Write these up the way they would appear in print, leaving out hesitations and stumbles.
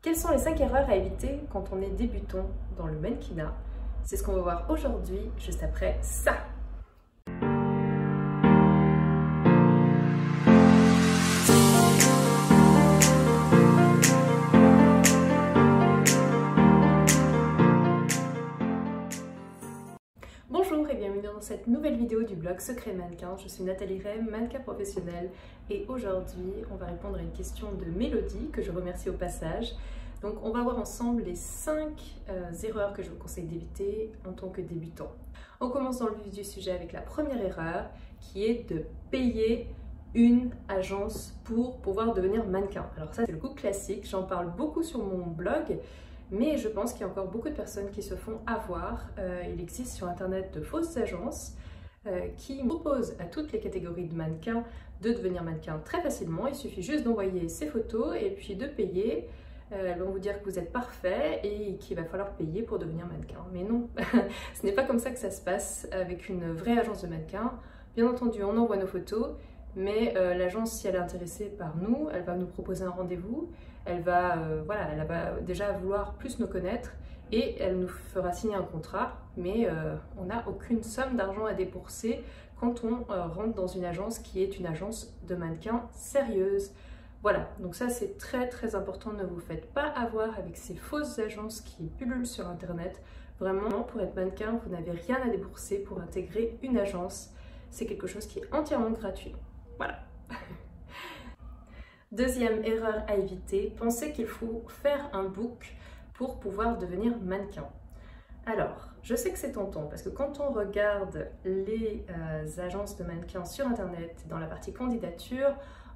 Quelles sont les 5 erreurs à éviter quand on est débutant dans le mannequinat? C'est ce qu'on va voir aujourd'hui, juste après ça. Bonjour et bienvenue dans cette nouvelle vidéo du blog Secret Mannequin. Je suis Nathalie Ray, mannequin professionnelle, et aujourd'hui on va répondre à une question de Mélodie que je remercie au passage. Donc on va voir ensemble les 5 erreurs que je vous conseille d'éviter en tant que débutant. On commence dans le vif du sujet avec la première erreur qui est de payer une agence pour pouvoir devenir mannequin. Alors ça c'est le coup classique, j'en parle beaucoup sur mon blog. Mais je pense qu'il y a encore beaucoup de personnes qui se font avoir. Il existe sur internet de fausses agences qui proposent à toutes les catégories de mannequins de devenir mannequin très facilement. Il suffit juste d'envoyer ses photos et puis de payer. Elles vont vous dire que vous êtes parfait et qu'il va falloir payer pour devenir mannequin. Mais non, ce n'est pas comme ça que ça se passe avec une vraie agence de mannequins. Bien entendu, on envoie nos photos, mais l'agence, si elle est intéressée par nous, elle va nous proposer un rendez-vous. Elle va déjà vouloir plus nous connaître et elle nous fera signer un contrat, mais on n'a aucune somme d'argent à débourser quand on rentre dans une agence qui est une agence de mannequins sérieuse. Voilà, donc ça c'est très important, ne vous faites pas avoir avec ces fausses agences qui pullulent sur internet. Vraiment, pour être mannequin, vous n'avez rien à débourser pour intégrer une agence. C'est quelque chose qui est entièrement gratuit. Voilà. Deuxième erreur à éviter, pensez qu'il faut faire un book pour pouvoir devenir mannequin. Alors, je sais que c'est tentant parce que quand on regarde les agences de mannequins sur internet, dans la partie candidature,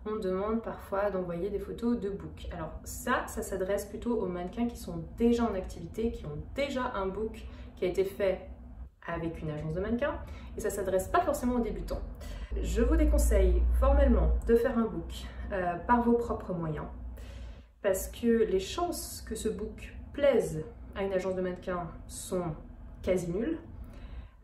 on demande parfois d'envoyer des photos de book. Alors ça s'adresse plutôt aux mannequins qui sont déjà en activité, qui ont déjà un book qui a été fait avec une agence de mannequins, et ça ne s'adresse pas forcément aux débutants. Je vous déconseille formellement de faire un book par vos propres moyens, parce que les chances que ce book plaise à une agence de mannequins sont quasi nulles,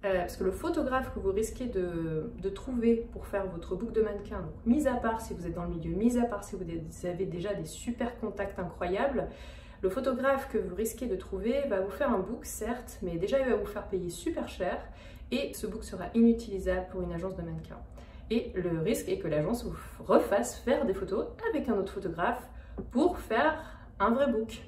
parce que le photographe que vous risquez de trouver pour faire votre book de mannequin, donc, mis à part si vous êtes dans le milieu, mis à part si vous avez déjà des super contacts incroyables, le photographe que vous risquez de trouver va vous faire un book, certes, mais déjà il va vous faire payer super cher et ce book sera inutilisable pour une agence de mannequins. Et le risque est que l'agence vous refasse faire des photos avec un autre photographe pour faire un vrai book.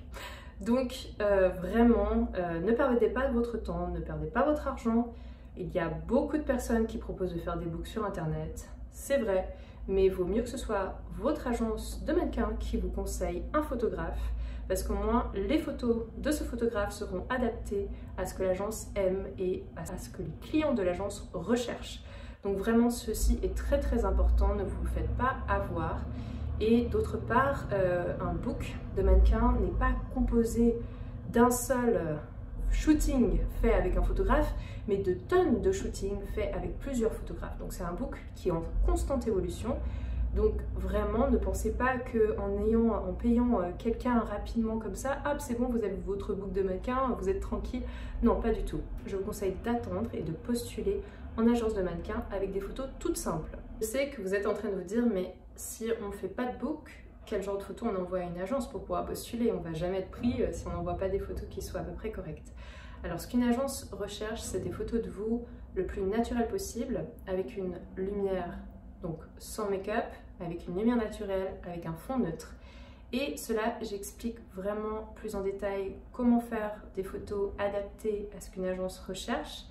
Donc vraiment, ne perdez pas votre temps, ne perdez pas votre argent. Il y a beaucoup de personnes qui proposent de faire des books sur internet, c'est vrai, mais il vaut mieux que ce soit votre agence de mannequin qui vous conseille un photographe, parce qu'au moins les photos de ce photographe seront adaptées à ce que l'agence aime et à ce que les clients de l'agence recherchent. Donc vraiment ceci est très important, ne vous faites pas avoir. Et d'autre part, un book de mannequin n'est pas composé d'un seul shooting fait avec un photographe, mais de tonnes de shootings faits avec plusieurs photographes. Donc c'est un book qui est en constante évolution. Donc vraiment, ne pensez pas qu'en payant quelqu'un rapidement comme ça, hop, c'est bon, vous avez votre book de mannequin, vous êtes tranquille. Non, pas du tout. Je vous conseille d'attendre et de postuler en agence de mannequin avec des photos toutes simples. Je sais que vous êtes en train de vous dire, mais si on ne fait pas de book, quel genre de photos on envoie à une agence pour pouvoir postuler? On ne va jamais être pris si on n'envoie pas des photos qui soient à peu près correctes. Alors ce qu'une agence recherche, c'est des photos de vous le plus naturel possible, avec une lumière donc sans make-up, avec une lumière naturelle, avec un fond neutre. Et cela, j'explique vraiment plus en détail comment faire des photos adaptées à ce qu'une agence recherche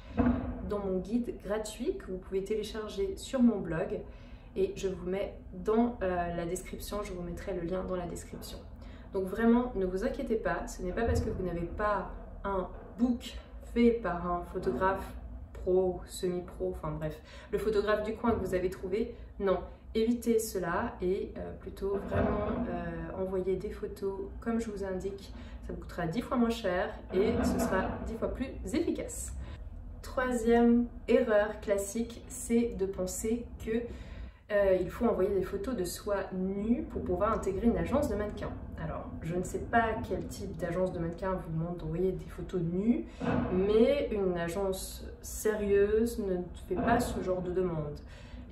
dans mon guide gratuit que vous pouvez télécharger sur mon blog. Et je vous mets dans la description, je vous mettrai le lien dans la description. Donc vraiment, ne vous inquiétez pas, ce n'est pas parce que vous n'avez pas un book fait par un photographe pro, semi-pro, enfin bref, le photographe du coin que vous avez trouvé, non. Évitez cela et plutôt vraiment envoyer des photos comme je vous indique. Ça vous coûtera 10 fois moins cher et ce sera 10 fois plus efficace. Troisième erreur classique, c'est de penser que il faut envoyer des photos de soi nue pour pouvoir intégrer une agence de mannequins. Alors, je ne sais pas quel type d'agence de mannequins vous demande d'envoyer des photos nues, mais une agence sérieuse ne fait pas ce genre de demande.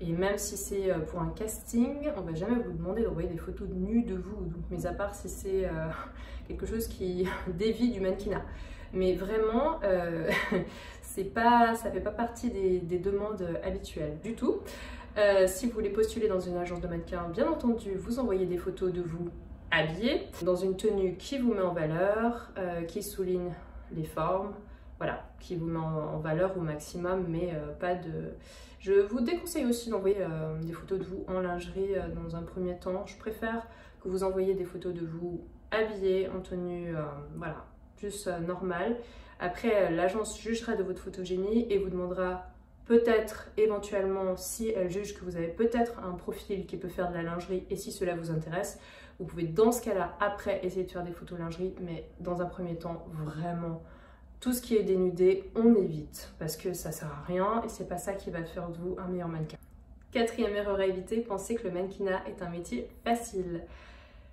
Et même si c'est pour un casting, on va jamais vous demander d'envoyer des photos de nus de vous, donc mis à part si c'est quelque chose qui dévie du mannequinat. Mais vraiment, ça fait pas partie des demandes habituelles du tout. Si vous voulez postuler dans une agence de mannequin, bien entendu, vous envoyez des photos de vous habillé, dans une tenue qui vous met en valeur, qui souligne les formes, voilà, qui vous met en valeur au maximum, mais pas de... Je vous déconseille aussi d'envoyer des photos de vous en lingerie dans un premier temps. Je préfère que vous envoyiez des photos de vous habillé, en tenue, voilà, juste normale. Après, l'agence jugera de votre photogénie et vous demandera peut-être, éventuellement, si elle juge que vous avez peut-être un profil qui peut faire de la lingerie et si cela vous intéresse, vous pouvez dans ce cas-là, après, essayer de faire des photos lingerie, mais dans un premier temps, vraiment, tout ce qui est dénudé, on évite parce que ça sert à rien et c'est pas ça qui va faire de vous un meilleur mannequin. Quatrième erreur à éviter, pensez que le mannequinat est un métier facile.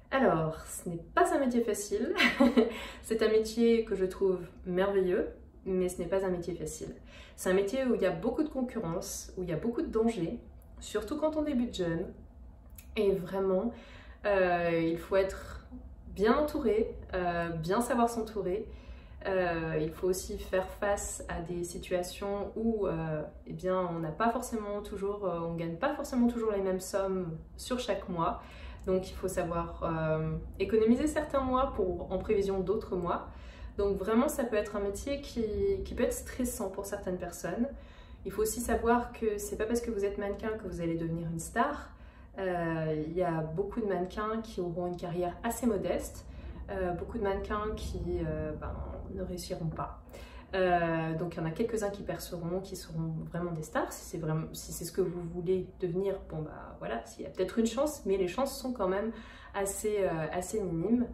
Alors, ce n'est pas un métier facile, c'est un métier que je trouve merveilleux, mais ce n'est pas un métier facile. C'est un métier où il y a beaucoup de concurrence, où il y a beaucoup de dangers, surtout quand on débute jeune. Et vraiment, il faut être bien entouré, bien savoir s'entourer. Il faut aussi faire face à des situations où eh bien, on n'a pas forcément toujours, on gagne pas forcément toujours les mêmes sommes sur chaque mois. Donc il faut savoir économiser certains mois en prévision d'autres mois. Donc vraiment, ça peut être un métier qui peut être stressant pour certaines personnes. Il faut aussi savoir que c'est pas parce que vous êtes mannequin que vous allez devenir une star. Il y a beaucoup de mannequins qui auront une carrière assez modeste, beaucoup de mannequins qui ne réussiront pas. Donc il y en a quelques-uns qui perceront, qui seront vraiment des stars. Si c'est ce que vous voulez devenir, bon bah voilà, il y a peut-être une chance, mais les chances sont quand même assez minimes.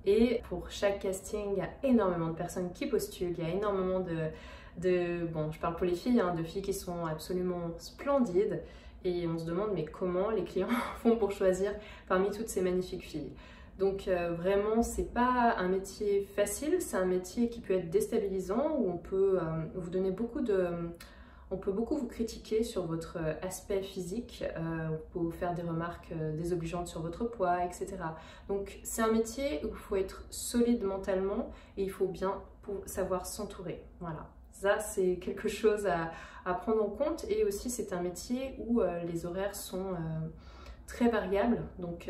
Et pour chaque casting, il y a énormément de personnes qui postulent, il y a énormément bon, je parle pour les filles, hein, de filles qui sont absolument splendides. Et on se demande, mais comment les clients font pour choisir parmi toutes ces magnifiques filles? Donc vraiment, c'est pas un métier facile, c'est un métier qui peut être déstabilisant, où on peut vous donner on peut beaucoup vous critiquer sur votre aspect physique, on peut vous faire des remarques désobligeantes sur votre poids, etc. Donc c'est un métier où il faut être solide mentalement et il faut bien savoir s'entourer. Voilà, ça c'est quelque chose à prendre en compte. Et aussi c'est un métier où les horaires sont très variables. Donc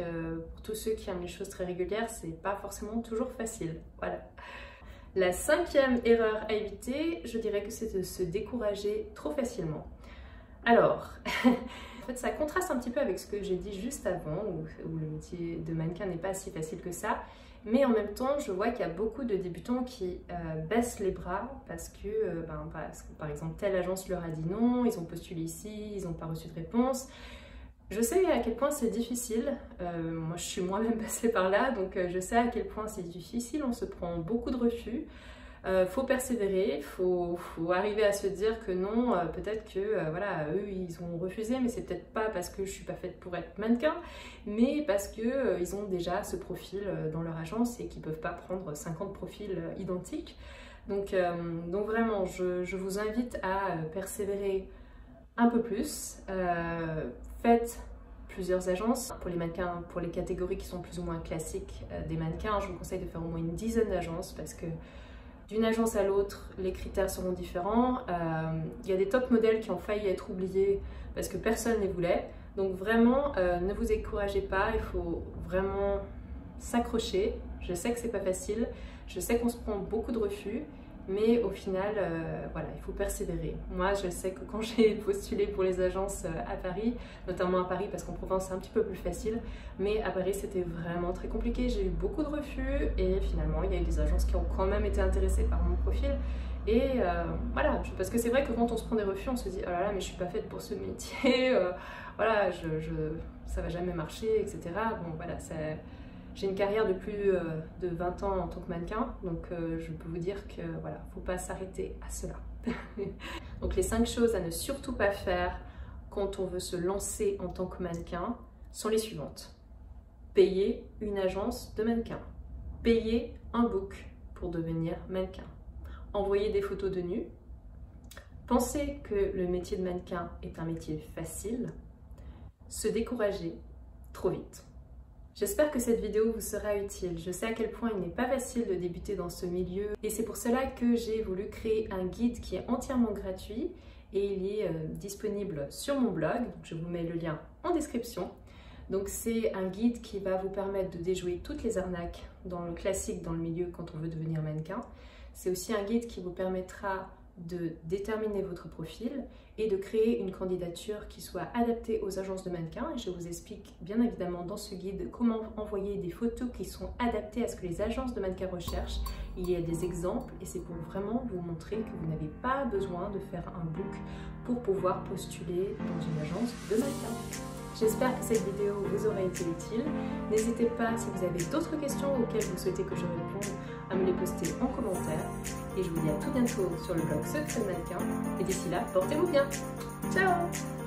pour tous ceux qui aiment les choses très régulières, c'est pas forcément toujours facile. Voilà. La cinquième erreur à éviter, je dirais que c'est de se décourager trop facilement. Alors, en fait, ça contraste un petit peu avec ce que j'ai dit juste avant, où le métier de mannequin n'est pas si facile que ça. Mais en même temps, je vois qu'il y a beaucoup de débutants qui baissent les bras parce que, par exemple, telle agence leur a dit non, ils ont postulé ici, ils n'ont pas reçu de réponse. Je sais à quel point c'est difficile, moi je suis moi-même passée par là, donc je sais à quel point c'est difficile, on se prend beaucoup de refus, faut persévérer, faut arriver à se dire que non, peut-être que voilà, eux ils ont refusé, mais c'est peut-être pas parce que je suis pas faite pour être mannequin, mais parce que ils ont déjà ce profil dans leur agence et qu'ils peuvent pas prendre 50 profils identiques. Donc vraiment, je vous invite à persévérer un peu plus. Faites plusieurs agences. Pour les mannequins, pour les catégories qui sont plus ou moins classiques des mannequins, je vous conseille de faire au moins une dizaine d'agences parce que d'une agence à l'autre, les critères seront différents. Il y a des top modèles qui ont failli être oubliés parce que personne ne les voulait. Donc vraiment, ne vous découragez pas, il faut vraiment s'accrocher. Je sais que c'est pas facile, je sais qu'on se prend beaucoup de refus, mais au final, voilà, il faut persévérer. Moi, je sais que quand j'ai postulé pour les agences à Paris, notamment à Paris parce qu'en Provence c'est un petit peu plus facile, mais à Paris c'était vraiment très compliqué. J'ai eu beaucoup de refus et finalement il y a eu des agences qui ont quand même été intéressées par mon profil. Et voilà, parce que c'est vrai que quand on se prend des refus, on se dit oh là là, mais je suis pas faite pour ce métier, voilà, ça va jamais marcher, etc. Bon, voilà, j'ai une carrière de plus de 20 ans en tant que mannequin, donc je peux vous dire que voilà, faut pas s'arrêter à cela. Donc les 5 choses à ne surtout pas faire quand on veut se lancer en tant que mannequin sont les suivantes. Payer une agence de mannequin. Payer un book pour devenir mannequin. Envoyer des photos de nus. Penser que le métier de mannequin est un métier facile. se décourager trop vite. J'espère que cette vidéo vous sera utile. Je sais à quel point il n'est pas facile de débuter dans ce milieu et c'est pour cela que j'ai voulu créer un guide qui est entièrement gratuit et il est disponible sur mon blog. Donc je vous mets le lien en description. Donc c'est un guide qui va vous permettre de déjouer toutes les arnaques dans le classique dans le milieu quand on veut devenir mannequin. C'est aussi un guide qui vous permettra de déterminer votre profil et de créer une candidature qui soit adaptée aux agences de mannequins. Et je vous explique bien évidemment dans ce guide comment envoyer des photos qui sont adaptées à ce que les agences de mannequins recherchent. Il y a des exemples et c'est pour vraiment vous montrer que vous n'avez pas besoin de faire un book pour pouvoir postuler dans une agence de mannequins. J'espère que cette vidéo vous aura été utile. N'hésitez pas, si vous avez d'autres questions auxquelles vous souhaitez que je réponde, à me les poster en commentaire. Et je vous dis à tout bientôt sur le blog Secret de Mannequin. Et d'ici là, portez-vous bien. Ciao!